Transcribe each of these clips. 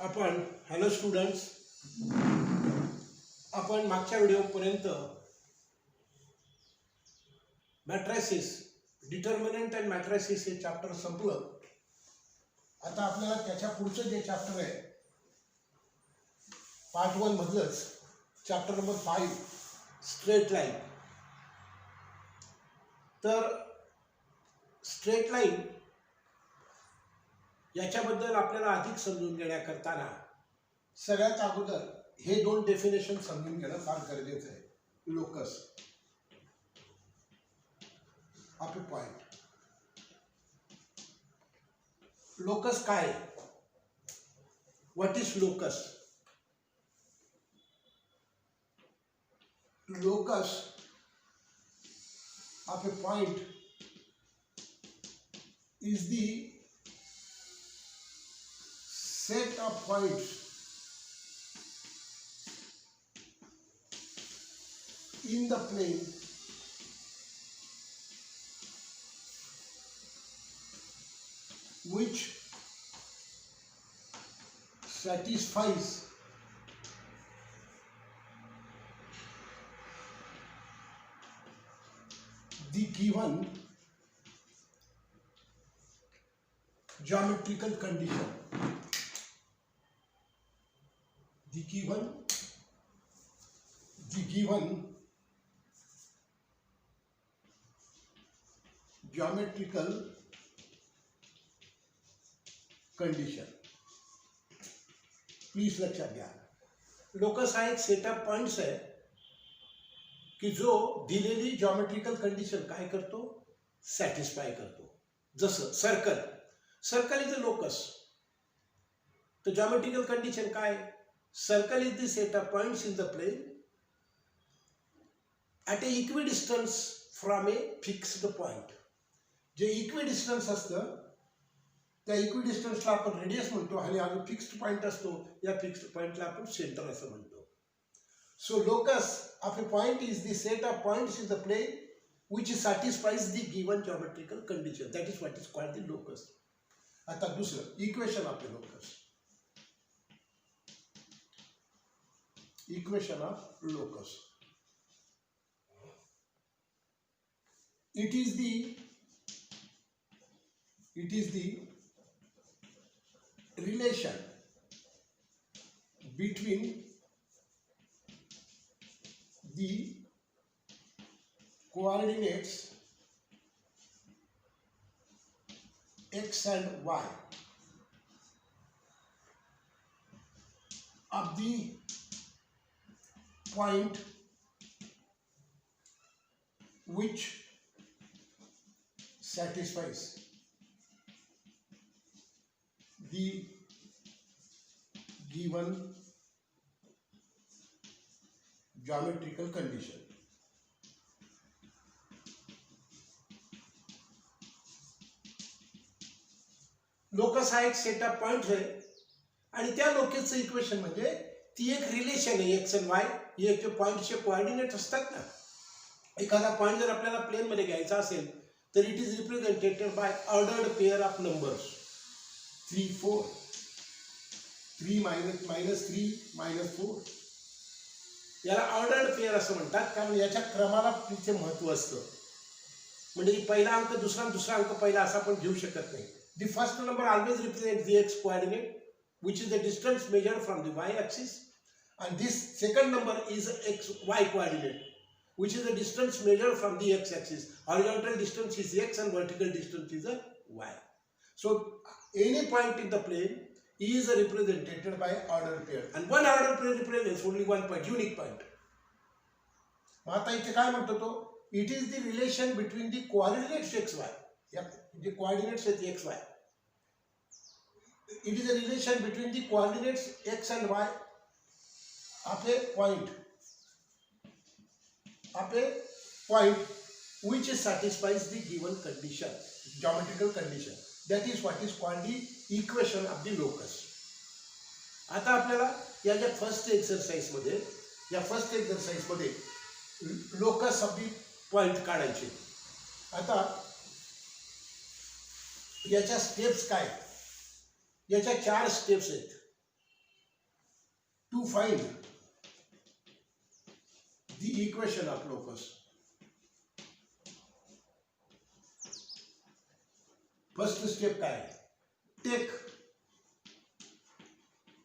आपण hello students, आपण मागच्या व्हिडिओपर्यंत मॅट्रायसिस, डिटर्मिनंट अँड मॅट्रायसिस हे चॅप्टर संपलं. आता आपल्याला त्याच्या पुढचं जे चॅप्टर आहे पार्ट 1 मधलंच चॅप्टर नंबर 5 स्ट्रेट लाईन. तर स्ट्रेट लाईन याच्याबद्दल आपल्याला अधिक समजून घेण्याकरता सगळ्यात अगोदर हे दोन डेफिनेशन समजून घेणं फार गरजेचं आहे. Locus of a point. Locus काय? What is locus? Locus of a point is the set of points in the plane which satisfies the given geometrical condition. The given geometrical condition. Please लक्षात घ्या, locus हा एक set of points आहे की जो दिलेली geometrical condition काय करतो? सॅटिस्फाय करतो. जसं सर्कल इज अ लोकस. तर जॉमेट्रिकल कंडिशन काय? Circle is the set of points in the plane at a equidistance from a fixed point. जे इक्विडिस्टन्स असतं त्या इक्विडिस्टन्सला आपण रेडियस म्हणतो आणि हा जो फिक्स्ड पॉइंट असतो या फिक्स्ड पॉइंटला आपण सेंटर असं म्हणतो. So locus of a point is the set of points in the plane which satisfies the given geometrical condition. That is what is called the locus. आता दुसरं equation of the locus. Equation of locus. It is the relation between the coordinates x and y of the point which satisfies the given geometrical condition. Locus हा एक set of point आहे आणि त्या लोकसचं equation म्हणजे ती एक relation आहे x आणि वाय. हे एक पॉइंटचे कोऑर्डिनेट असतात ना. एखादा पॉइंट जर आपल्याला प्लेन मध्ये घ्यायचा असेल तर it is represented by ordered pair of numbers 3 4 3 -3 -4. याला ऑर्डर्ड पेअर असं म्हणतात कारण याच्या क्रमाला तिथे महत्व असतं. म्हणजे पहिला अंक दुसरा अंक पहिला असा आपण घेऊ शकत नाही. The first number always represent the x coordinate which is the distance measured from the Y axis and this second number is y coordinate which is the distance measured from the x axis. Horizontal distance is x and vertical distance is y. So any point in the plane is represented by order pair and one order pair represents only one point, unique point. आता इथे काय म्हणतो तो? It is the relation between the coordinates x y. या जे coordinates आहेत x y, it is a relation between the coordinates x and y of a point which satisfies the given condition, geometrical condition. That is what is called the equation of the locus. आता आपल्याला या ज्या first exercise मध्ये locus of the point काढायचे. आता याच्या steps काय? याच्या 4 स्टेप्स आहेत. to find the equation of locus. First step काय आहे? Take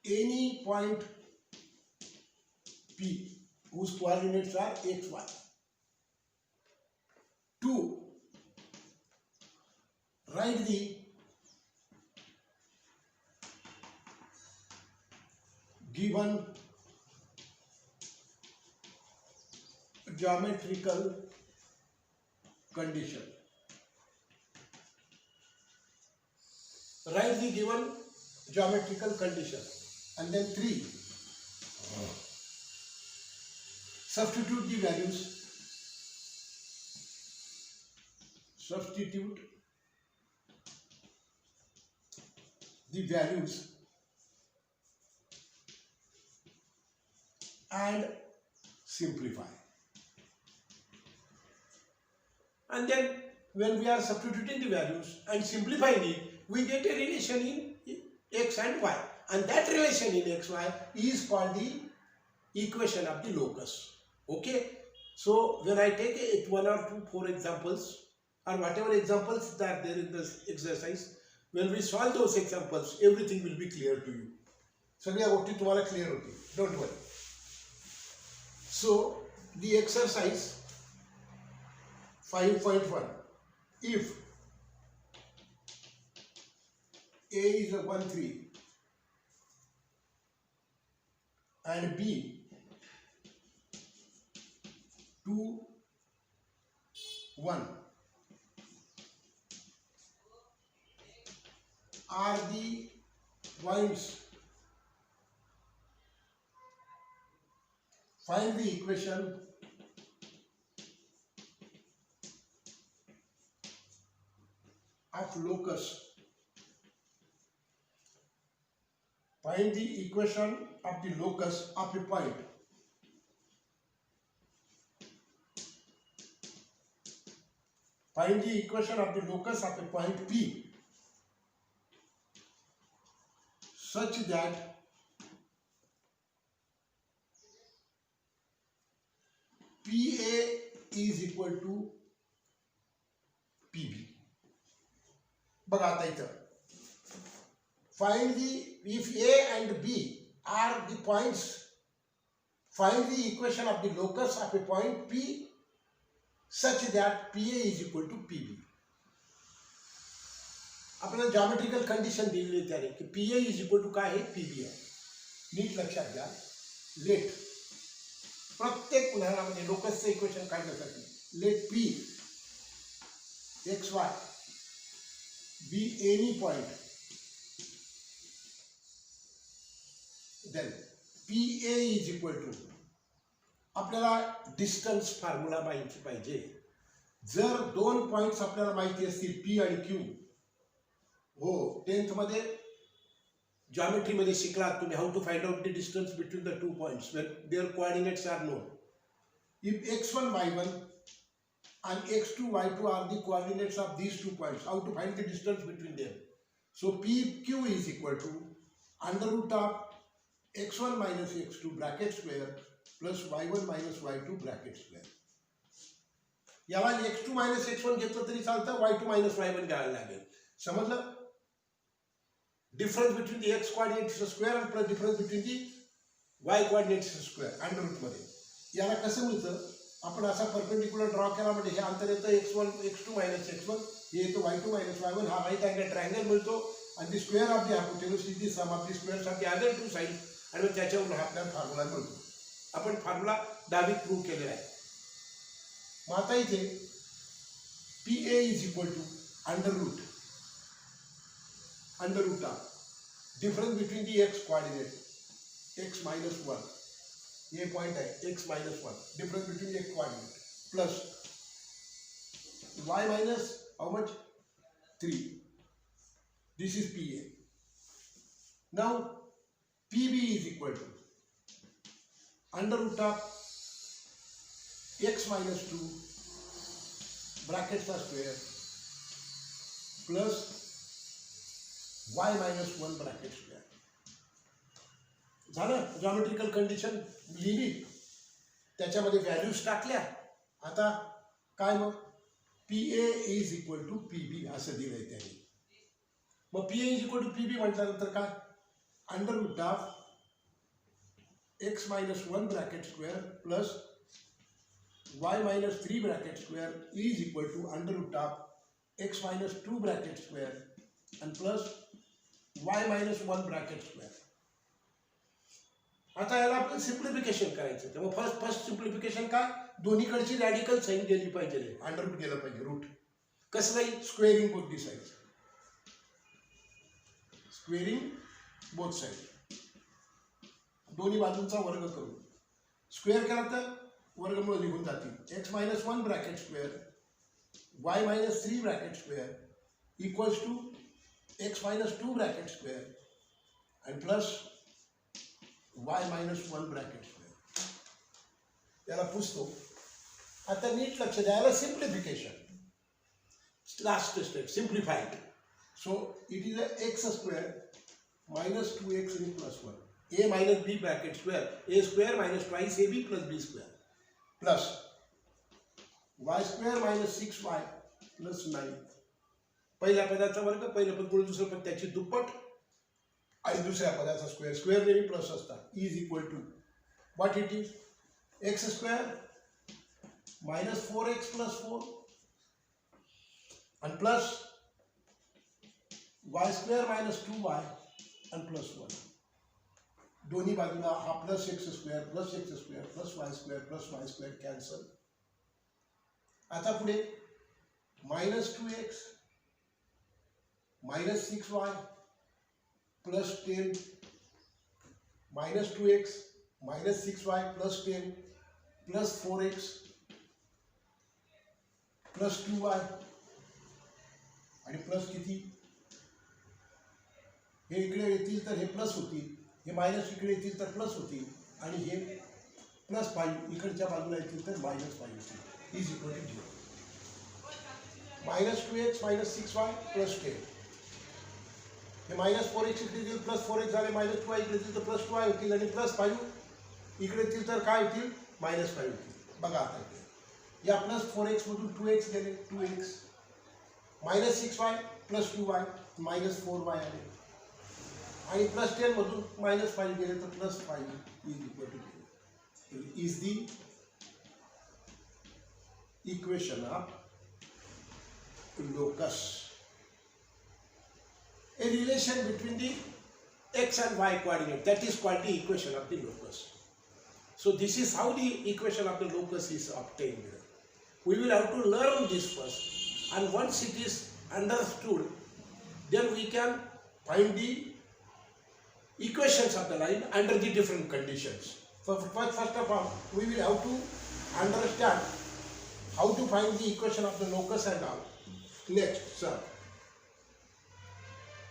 any point P whose coordinates are x, y to write the given geometrical condition. Write the given geometrical condition. And then 3, substitute the values. Substitute the values and simplify. And then when we are substituting the values and simplifying it, we get a relation in x and y. And that relation in xy is called the equation of the locus. Okay? So when I take 1 or 2, 4 examples or whatever examples that there in this exercise, when we solve those examples, everything will be clear to you. सगळ्या गोष्टी तुम्हाला clear होतील. Don't worry. So the exercise 5.1, if A is a 1, 3 and B 2, 1 are the points, find the equation of locus. Find the equation of the locus of a point. Find the equation of the locus of a point P such that PA is equal to PB. बघा आता इथं find the, if A and B are the points, find the equation of the locus of a point P such that PA is equal to PB. आपल्याला geometrical condition दिलेली आहे त्याने की PA is equal to काय आहे? PB आहे. NEET लक्षात घ्या. लेट प्रत्येक उदाहरणामध्ये लोकसचं इक्वेशन काढण्यासाठी late P XY be any point, then PA is equal to, आपल्याला डिस्टन्स फॉर्म्युला माहिती पाहिजे. जर 2 पॉइंट्स आपल्याला माहिती असतील P आणि Q, हो 10th मध्ये geometry मध्ये शिकलात तुम्ही how to find out the distance between the 2 points when their coordinates are known. If x1 y1 and x2 y2 are the coordinates of these 2 points, how to find the distance between them? So PQ is equal to under root of x1 minus x2 bracket square plus y1 minus y2 bracket square. याला x2 minus x1 घेतलं तरी चालतं, y2 minus y1 घ्यायला लागेल. समजलं? Difference between the x coordinates square and plus difference between the y coordinates square under root मध्ये. याला कसं मिळतं? आपण असा परपेंडिक्युलर ड्रॉ केला म्हणजे हे अंतर येतं x1 x2 minus x1, हे येतं y2 minus y1, हा राईट अँगल ट्रायंगल मिळतो आणि the square of the hypotenuse is the sum of the squares of the other 2 sides आणि मग त्याच्यावरून हा आपल्याला फॉर्म्युला मिळतो. आपण फॉर्म्युला डावीत प्रूव्ह केलेला आहे. मग आता इथे PA is equal to under root of difference between the x coordinate x minus 1, ये पॉइंट है x minus 1, difference between x coordinate plus y minus how much 3. This is PA. Now PB is equal to under root of x minus 2 brackets are square plus y minus 1 bracket square. झालं. Geometrical condition लिहिली, त्याच्यामध्ये values टाकल्या. आता काय मग P A is equal to P B असं दिलंय त्यांनी. मग P A is equal to P B म्हटल्यानंतर काय, under root of x minus 1 bracket square plus y minus 3 bracket square is equal to under root of x minus 2 bracket square आणि plus y minus 1 bracket square. आता याला आपण simplification करायचं. तेव्हा first simplification काय, दोन्हीकडची radical sign गेली पाहिजे, under root गेलं पाहिजे. रूट कसं जाईल, स्क्वेअरिंग बोथ दी साइड्स, स्क्वेअरिंग बोथ साइड, दोन्ही बाजूंचा वर्ग करू. स्क्वेअर केला तर वर्गमूळ निघून जातील. X minus 1 bracket square y minus 3 bracket square equals to x minus 2 bracket square आणि plus y minus 1 bracket square. याला पुसतो. आता नीट लक्ष द्यायला, simplification last step simplified. So it is x square minus 2x आणि plus 1 a minus b bracket square a square minus twice ab plus b square plus y square minus 6y plus 9. पहिल्या पदाचा वर्ग, पहिलं पद गुणिले दुसरं पद त्याची दुप्पट आणि दुसऱ्या पदाचा स्क्वेअर. स्क्वेअर नेहमी प्लस असतात. Is equal to what it is, x square minus 4x plus 4 आणि plus y square minus 2y आणि प्लस 1. दोन्ही बाजूला हा plus x square plus y square cancel. आता पुढे minus 2x minus 6y plus 10 minus 2x minus 6y plus 10 plus 4x plus 2y आणि plus किती, हे इकडे येतील तर हे प्लस होतील, हे मायनस इकडे येतील तर प्लस होतील आणि हे प्लस 5 इकडच्या बाजूला येतील तर मायनस 5 होतील. Is equal to 0. Minus 2x minus 6y plus 10, हे मायनस 4x इकडे येतील प्लस 4x झाले, मायनस 2y इकडे येतील तर प्लस 2y होतील आणि प्लस 5 इकडे येतील तर काय होतील, मायनस 5 होतील. बघा आता या प्लस 4x मधून 2x गेले, 2x minus 6y plus 2y minus 4y आले आणि प्लस 10 मधून मायनस 5 गेले तर plus 5 is equal to 0. Is the equation of locus. A relation between the x and y coordinate, that is called the equation of the locus. So this is how the equation of the locus is obtained. We will have to learn this first, and once it is understood, then we can find the equations of the line under the different conditions. First of all, we will have to understand how to find the equation of the locus and all. Next, sir,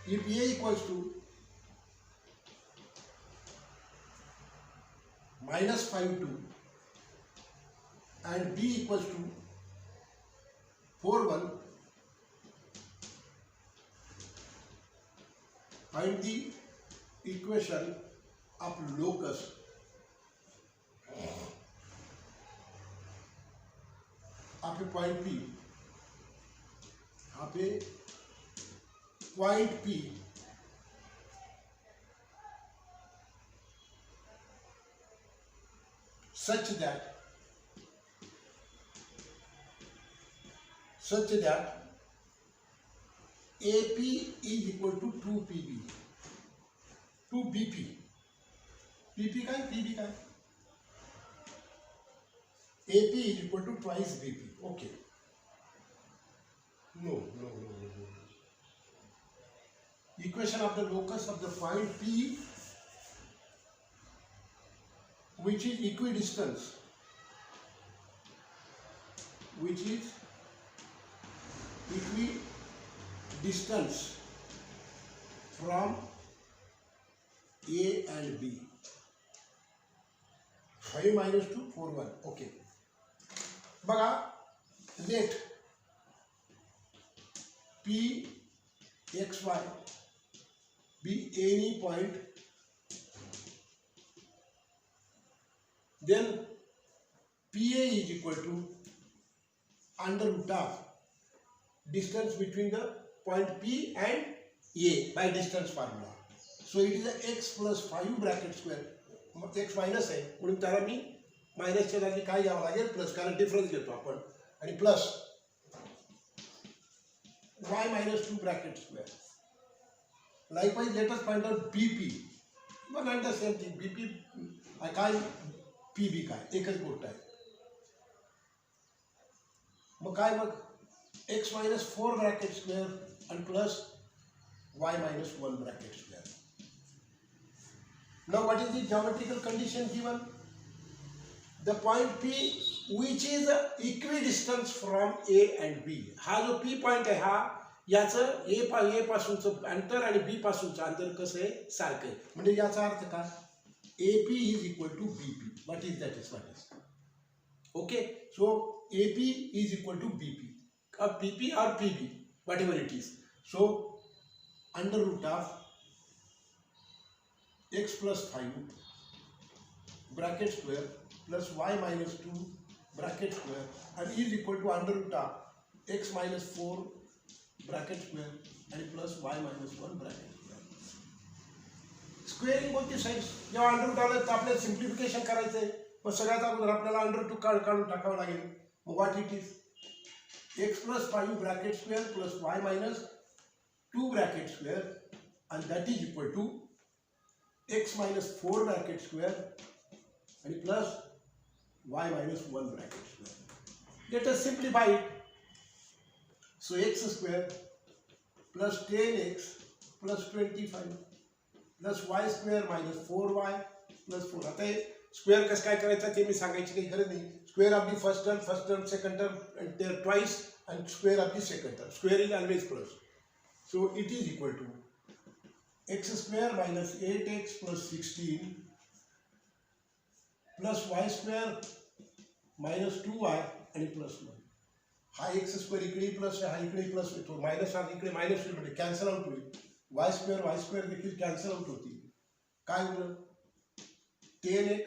if A equals to minus 5 2 and B equals to 4 1, find the equation of locus of a point P. आप point P such that AP is equal to 2PB, 2BP. PP का है, PB का है, AP is equal to twice BP. Okay. No. Equation of the locus of the point P, which is equidistance, from A and B. 5 minus 2 4 1. Okay. बघा, let P XY be any point then PA is equal to under root of distance between the point P and A by distance formula. So it is a x plus 5 bracket square. x minus आहे म्हणून त्याला मी मायनसच्या जागी काय घ्यावं लागेल plus, कारण difference घेतो आपण, आणि plus y minus 2 bracket square. Likewise, let us find out BP. One and the same thing. BP काय PB काय एकच गोष्ट आहे. मग काय मग x minus 4 bracket square and plus y minus 1 bracket square. Now what is the geometrical condition given? The point P which is equidistant from A and B. हा जो P point आहे हा याचं A पासूनचं अंतर आणि B पासूनचं अंतर कसं आहे सारखं आहे. म्हणजे याचा अर्थ काय AP is equal to BP. What is that? What is? Okay. So AP is equal to BP. Or PP or PB, whatever it is. So under root of x plus 5 bracket square plus y minus 2 bracket square and is equal to under root of x minus 4 bracket square and plus y minus 1 bracket square. Squaring both the sides. जेव्हा under root आलं तर आपल्याला simplification करायचं आहे. मग सगळ्यात अगोदर आपल्याला under root काढून टाकावं लागेल. मग what it is x plus 5 bracket square plus y minus 2 bracket square and that is equal to x minus 4 bracket square and plus y minus 1 bracket square. Let us simplify it. So x square plus 10x plus 25 plus y square minus 4y plus 4. आता square कसं काय करायचं ते मी सांगायची काही गरज नाही. Square of the first term second term and there twice and square of the second term. Square is always plus. So it is equal to x square minus 8x plus 16 plus y square minus 2y and plus 1. हा x square इकडे plus आहे, हा इकडे plus होतो, minus हा इकडे minus होईल म्हणजे कॅन्सल आउट होईल. y square देखील कॅन्सल आउट होतील. काय होईल 10x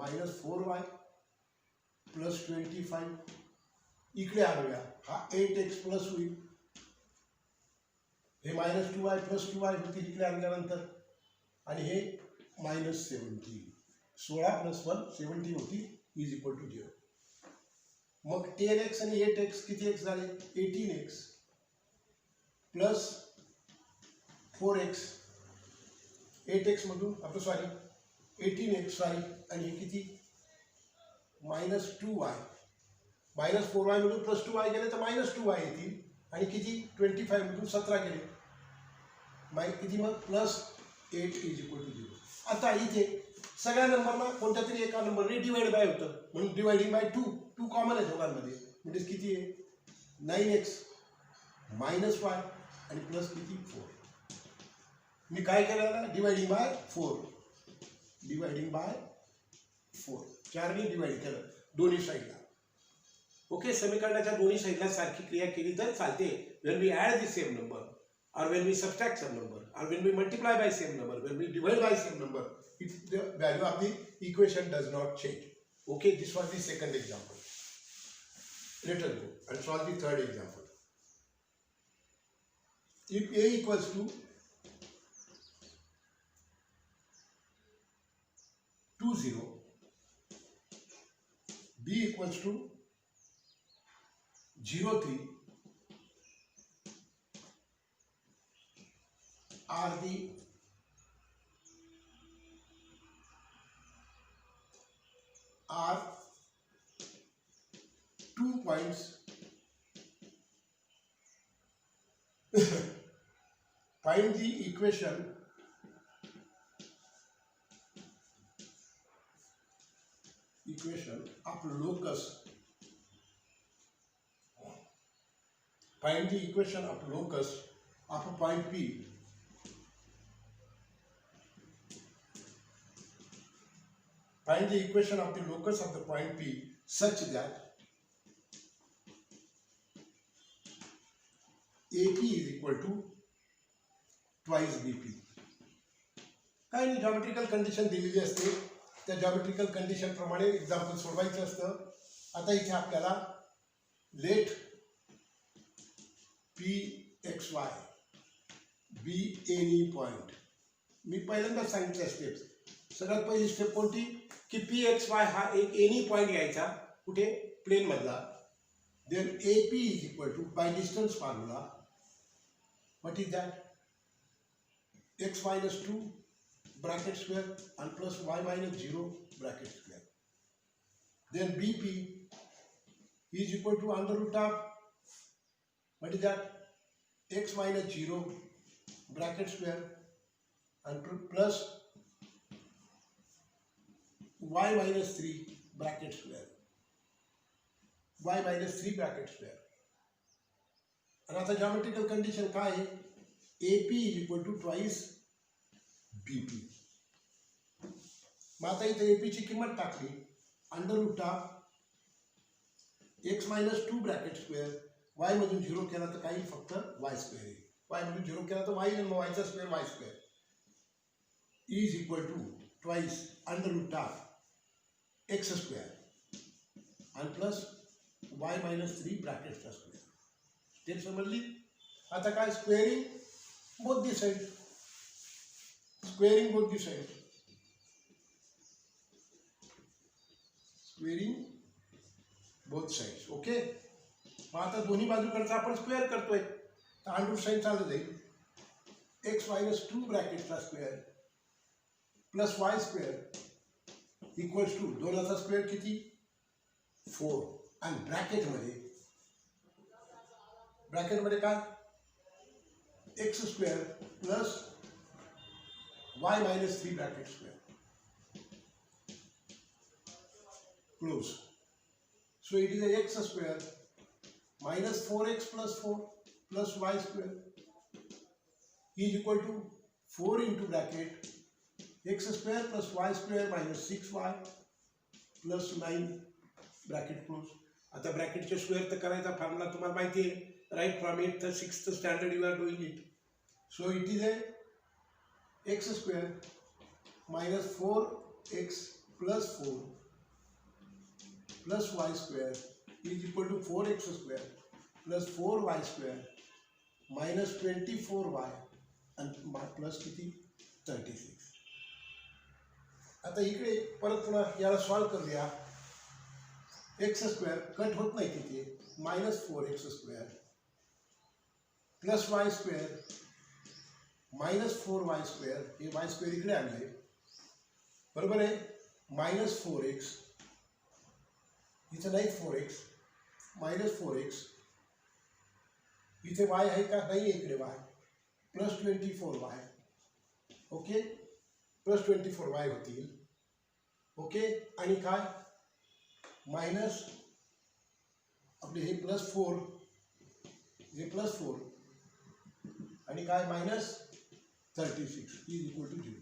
minus 4y plus 25 इकडे आणूया, हा 8x प्लस होईल, हे मायनस 2y प्लस 2y होतील इकडे आणल्यानंतर, आणि हे मायनस 17. 16 प्लस 1 17 होती is equal to 0. Mug 10x आणि 8x किती x झाले 18x प्लस 4x 8x मधून आपलं सॉरी 18x सॉरी, आणि हे किती मायनस 2y मायनस 4y मधून प्लस 2y गेले तर मायनस 2y येतील, आणि किती 25 मधून 17 गेले किती मग प्लस 8 इज इक्वल टू 0. आता इथे सगळ्या नंबरला कोणत्या तरी एका नंबरने डिवाइड बाय होतं म्हणून डिवाइडिंग बाय 2 कॉमन आहे दोघांमध्ये, म्हणजे किती आहे 9x मायनस y आणि प्लस किती 4. मी काय केलं डिवाइडिंग बाय 4 4ने डिवाइड केलं दोन्ही साईडला. ओके, समीकरणाच्या दोन्ही साईडला सारखी क्रिया केली तर चालते. when we add the same number or when we subtract some number or when we multiply by same number, when we divide by same number, the value of the equation does not change. Okay, this was the second example. Let us go and solve the third example. If a equals to 2 0, b equals to 0 3 are the are 2 points find the equation of locus. Find the equation of locus of a point P find the equation of the locus of the point P such that AP is equal to twice BP. काही geometrical condition दिलेली असते त्या geometrical condition प्रमाणे example सोडवायचं असतं. आता इथे आपल्याला let P x y be any point, मी पहिल्यांदाच सांगितल्या स्टेप्स. सगळ्यात पहिली स्टेप कोणती की पी एक्स वाय हा एक एनी पॉइंट घ्यायचा कुठे प्लेन मधला. Then A P is equal to by distance formula, what is that x minus 2 bracket square आणि plus y minus 0 bracket square. Then B P is equal to under root of what is that x minus 0 bracket square आणि plus y minus 3 bracket square, y minus 3 bracket square. आणि आता geometrical condition काय आहे AP is equal to twice BP. मग आता इथे AP ची किंमत टाकली under root of x minus 2 bracket square, y मधून 0 केला तर काही फक्त y स्क्वेअर आहे, y मधून 0 केला तर y आणि y चा square y square is equal to twice under root of x square आणि प्लस वाय मायनस 3 ब्रॅकेटचा स्क्वेअर. स्टेप समजली. आता काय squaring both the side, squaring both the side, squaring both sides. Okay. मग आता दोन्ही बाजूकडचा आपण स्क्वेअर करतोय तर अंडर रूट साईड चालू जाईल. एक्स मायनस 2 ब्रॅकेटचा square plus y square equals to दोनाचा स्क्वेअर किती 4 आणि ब्रॅकेटमध्ये काय x square plus y minus 3 bracket square close. So it is x square minus 4x plus 4 plus y square is equal to 4 into bracket x square plus y square minus 6y plus 9 bracket close. आता ब्रॅकेटचे square तर करायचा formula तुम्हाला माहिती आहे, right from 8th to 6th standard you are doing it. So it is x square minus 4x plus 4 plus y square is equal to 4x square plus 4y square minus 24y आणि plus किती 36. आता इकडे परत पुन्हा याला solve करूया. X square cut होत नाही तिथे minus 4x square plus y square minus 4y square, हे वाय स्क्वेअर इकडे आणले बरोबर आहे. मायनस 4x इथं नाही 4x मायनस 4x इथे y आहे का नाही इकडे y plus 24y. Okay plus 24y होतील. ओके आणि काय मायनस आपले हे प्लस 4 हे प्लस 4 आणि काय मायनस 36 इज इक्वल टू 0.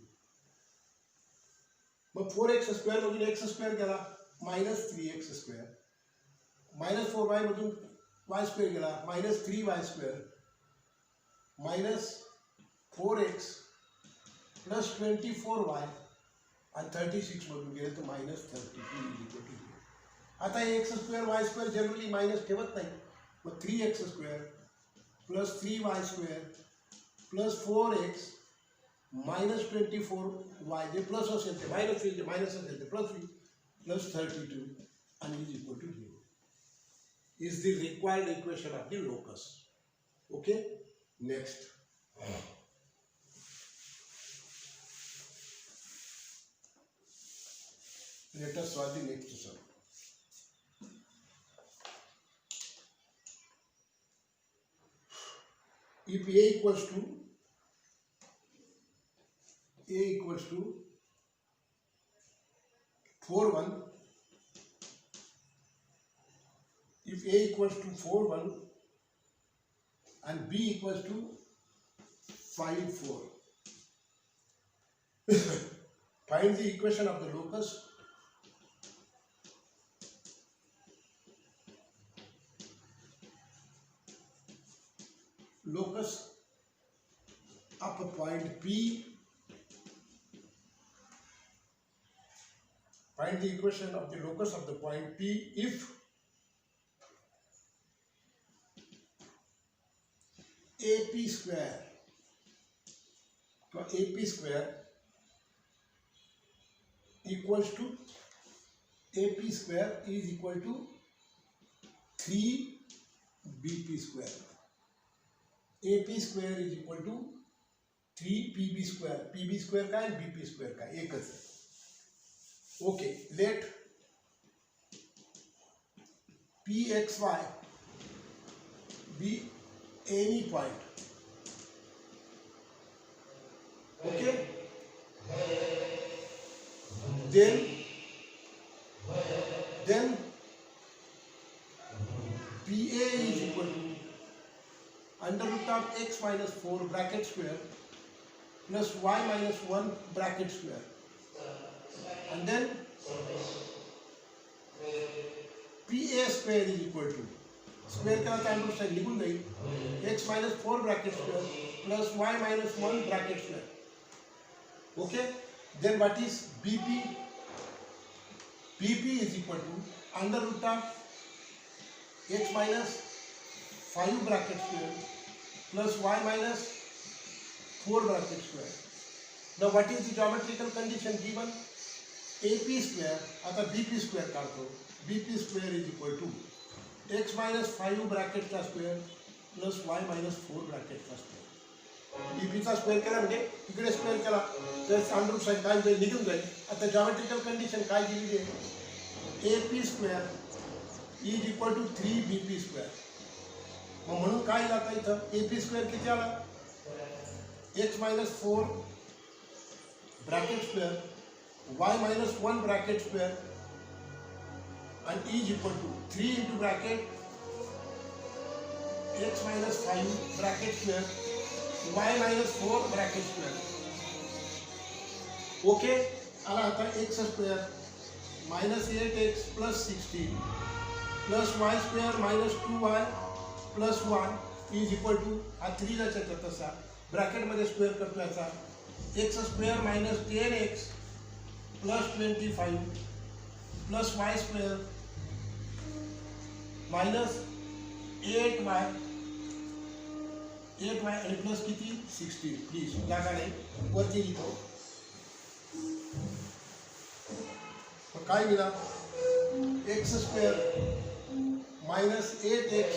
मग 4x स्क्वेअर मधून एक्स स्क्वेअर गेला minus 3x square minus 4y मधून वाय स्क्वेअर गेला minus 3y square minus 4x plus 24y आणि 36 मधून गेले तर मायनस 32 इज इक्वल टू 0. आता हे x square y square generally minus ठेवत नाही, मग 3x square plus 3y square plus 4x minus 24y जे प्लस असेल ते मायनस होईल, जे मायनस असेल ते प्लस होईल प्लस 32 आणि is equal to 0 is the required equation of the locus. Okay, next. Let us solve the next sum. If a equals to 4 1, if a equals to 4 1 and b equals to 5 4, find the equation of the locus of a point P Find the equation of the locus of the point P if AP square equals to AP square is equal to 3 BP square. AP square is equal to 3 PB square. PB square का है BP square का एक है. Okay, let PXY be any point. Okay, then PA is equal to under root of x minus 4 bracket square plus y minus 1 bracket square, and then PA square is equal to square का under root side लिखून जाईल x minus 4 bracket square plus y minus 1 bracket square. Okay, then what is BP? BP is equal to under root of x minus 5 bracket square plus y minus 4 bracket square. Now what is the geometrical condition given? AP square आता BP square काढतो. BP square is equal to x minus 5 bracket का square plus y minus 4 bracket का square. BP चा square केला म्हणजे इकडे square केला तर अंडर रूट साइड काय जाईल निघून जाईल. आता geometrical condition काय दिलेली आहे? AP square is equal to 3 BP square. मग म्हणून काय जातं इथं AP square किती आला? x minus 4 bracket square y minus 1 bracket square and is equal to 3 into bracket x minus 5 bracket square y minus 4 bracket square. Okay, आला आता x square minus 8x plus 16 plus y square minus 2y plus 1 is equal to हा 3 ला check तसा bracket मध्ये square करतो याचा x square minus 10x plus 25 plus y square minus 8y आणि plus किती 16. Please जागा नाही वरती लिहितो. काय मिळाला x square minus 8x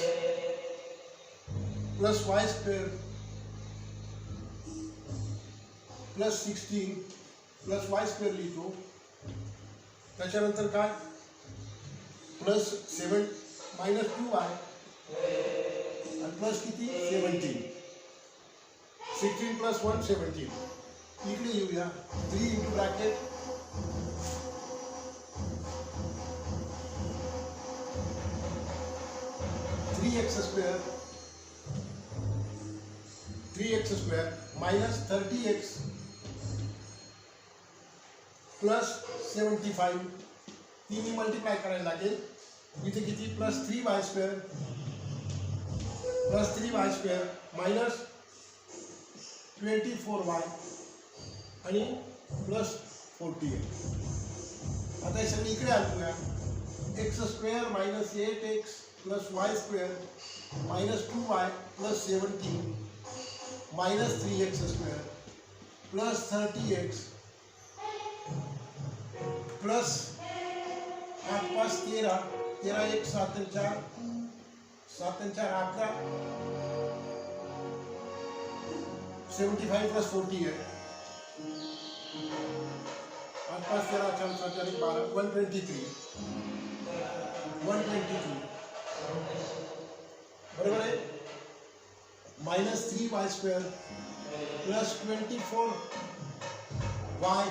plus y square plus 16 plus y square लिहितो. त्याच्यानंतर काय प्लस 7 minus 2y आणि प्लस किती 17. 16 plus 1 17. इकडे येऊया 3 into bracket x square minus 30x plus 75 तिन्ही मल्टिप्लाय करायला लागेल. इथे किती plus 3y square minus 24y आणि प्लस 48. आता हे सगळे इकडे आणूया. x square minus 8x plus y square minus 2y plus 17 minus 3x square plus 30x plus 8 5 13 13 1 7 4 7 4 11 75 plus 48 8 5 13 4 7 12 123 बरोबर आहे. minus 3y square plus 24y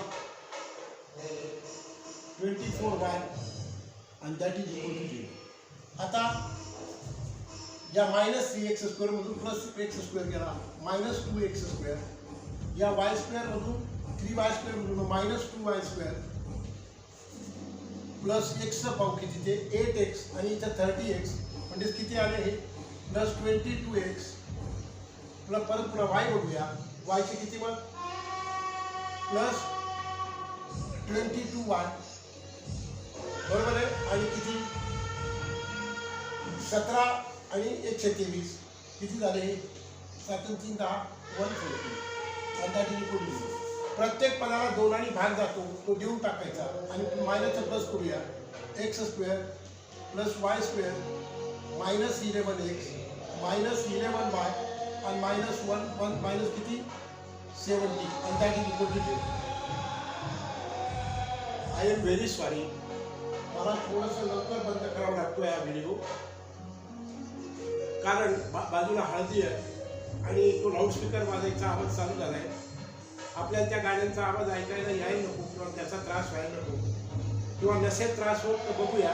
and that is equal to 0. आता या minus 3x square मधून plus x square गेला minus 2x square, या y square मधून 3y square मधून minus 2y square plus x चा पाव किती ते 8x आणि इथे 30x म्हणजे किती आले हे प्लस 22x प्लस परत पुन्हा y बघूया y ची किती मग प्लस 22y बरोबर आहे. आणि किती 17 आणि 123 किती झाले 7 आणि 3 10 140 आणि दॅट इज इक्वल टू 0. प्रत्येक पदाला 2 आणि भाग जातो तो देऊन टाकायचा आणि मायनसचा प्लस करूया. X square plus y square minus 11x minus 11y आणि मायनस 1 मायनस किती 70 आणि that is equal to 0. I am very sorry, मला थोडंसं लवकर बंद करावं लागतो हा व्हिडिओ, कारण बाजूला हळदी आहे आणि तो लाऊडस्पीकर वाजायचा आवाज चालू झाला आहे. आपल्याला त्या गाण्यांचा आवाज ऐकायला यायला नको किंवा त्याचा त्रास व्हायला नको किंवा नसेल त्रास होत तर बघूया.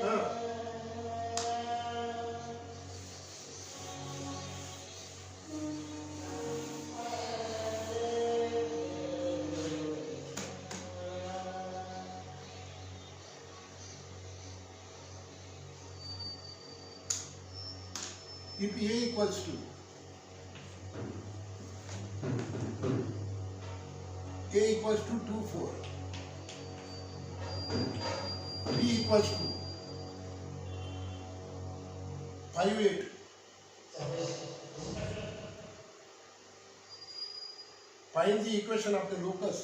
हां if A equals to A equals to 2 4 B equals to 5 8 find the equation of the locus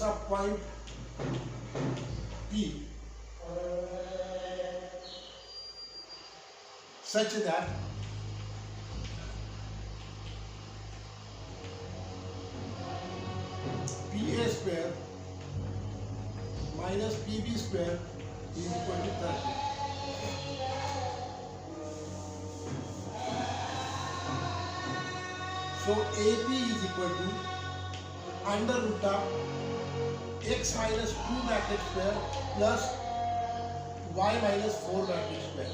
of point P such that PA square minus PB square is equal to 30. So AP is equal to under root of x minus 2 bracket square plus y minus 4 bracket square.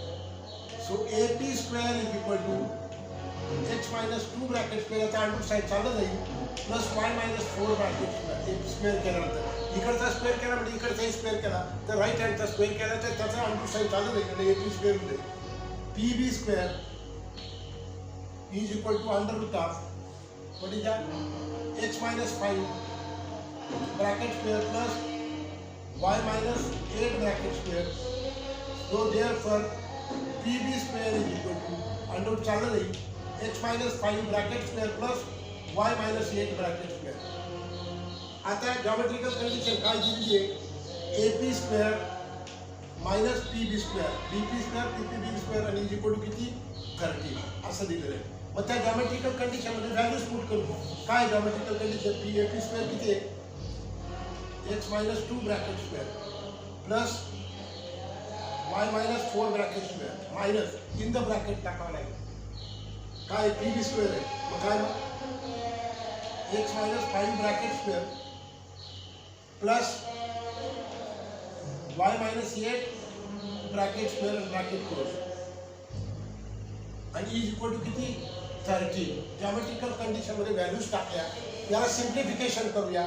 So AP square is equal to x minus 2 bracket square आता under side चालत जाईल plus y minus 4 bracket square केल्यानंतर इकडचा square केला म्हणजे इकडचाही square केला तर right हँडचा square केला तर त्याचा अंडर साइड चालत जाईल म्हणजे AP स्क्वेअर होते. PB square is equal to under root of what is that x minus 5 bracket square plus y minus 8 bracket square. So therefore PB square is equal to under चाललं जाईल x minus 5 bracket square plus y minus 8 bracket square. आता geometrical condition काय दिली आहे AP square minus PB square BP square PPB square आणि is equal to किती 30 असं दिलेलं आहे. मग त्या जॉमेट्रिकल कंडिशन मध्ये व्हॅल्यूज पुट करू. काय जॉमेट्रिकल कंडिशन AP square किती आहे x minus 2 bracket square plus y minus 4 bracket square minus in the bracket टाकावं लागेल काय PB square आहे मग काय x minus 5 bracket square plus y minus 8 bracket square and bracket close आणि is equal to किती 30. Geometrical condition मध्ये values टाकल्या याला सिम्प्लिफिकेशन करूया.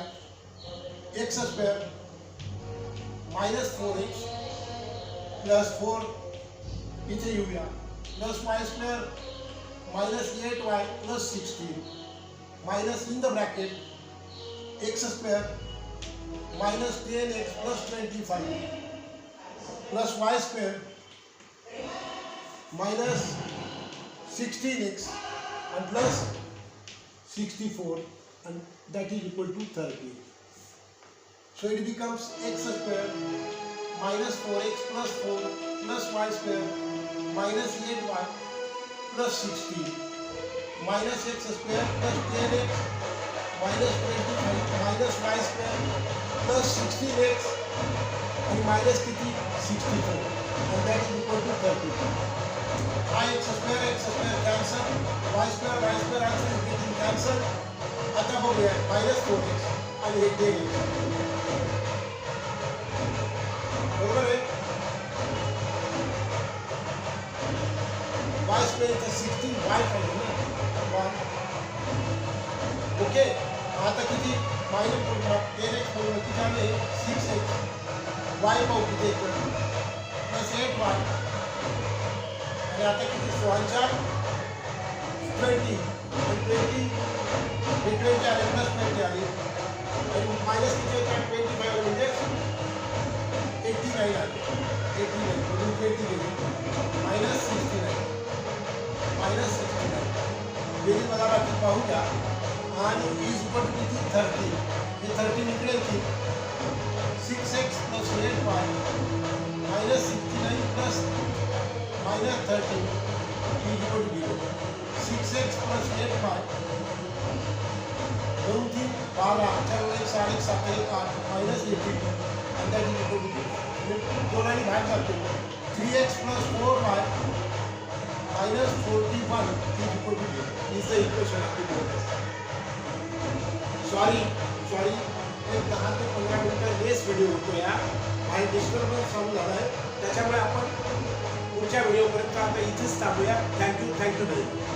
x square minus 4x plus 4 इथे येऊया plus y square minus 8y plus 16 minus in the bracket x square minus 10x plus 25 plus y square minus 16x and plus 64 and that is equal to 30. So it becomes x square minus 4x plus 4 plus y square minus 8y plus 16 minus x square plus 10x minus 25 minus y square plus 16x and minus 64 and that is equal to 30. x square cancel, y square answer is getting cancelled. आता बघूया minus 4x आणि हे 10x बरोबर आहे. y square इथं 16y पाहिजे ना 1 okay. आता किती मायनस 10x बरोबर किती आले 6x y पाहू किती येतं प्लस 8y आणि आता किती 16 20 आणि 20 हे 20 आले प्लस 20 आले आणि मायनस किती होतात 25 म्हणजे 89 आले 89 म्हणून 20 गेली मायनस 69 बेरीज वजाबाकी पाहूया आणि इज इक्वल टू किती 30 हे 30 इकडे येतील 6x plus 8y minus 69 plus minus 30 is equal to 0. 6x plus 8y 2 3 12 4 1 7 7 1 8 minus 18 and that is equal to 0. दोन आणि बाहेर जातो 3x plus 4y minus 41 is equal to 0. Is the equation of the board. Sorry एक 10 ते 15 मिनिटं less video होतो या आणि डिस्टर्बन्स चालू झाला आहे त्याच्यामुळे आपण पुढच्या व्हिडिओपर्यंत आता इथेच थांबूया थँक्यू व्हेरी मच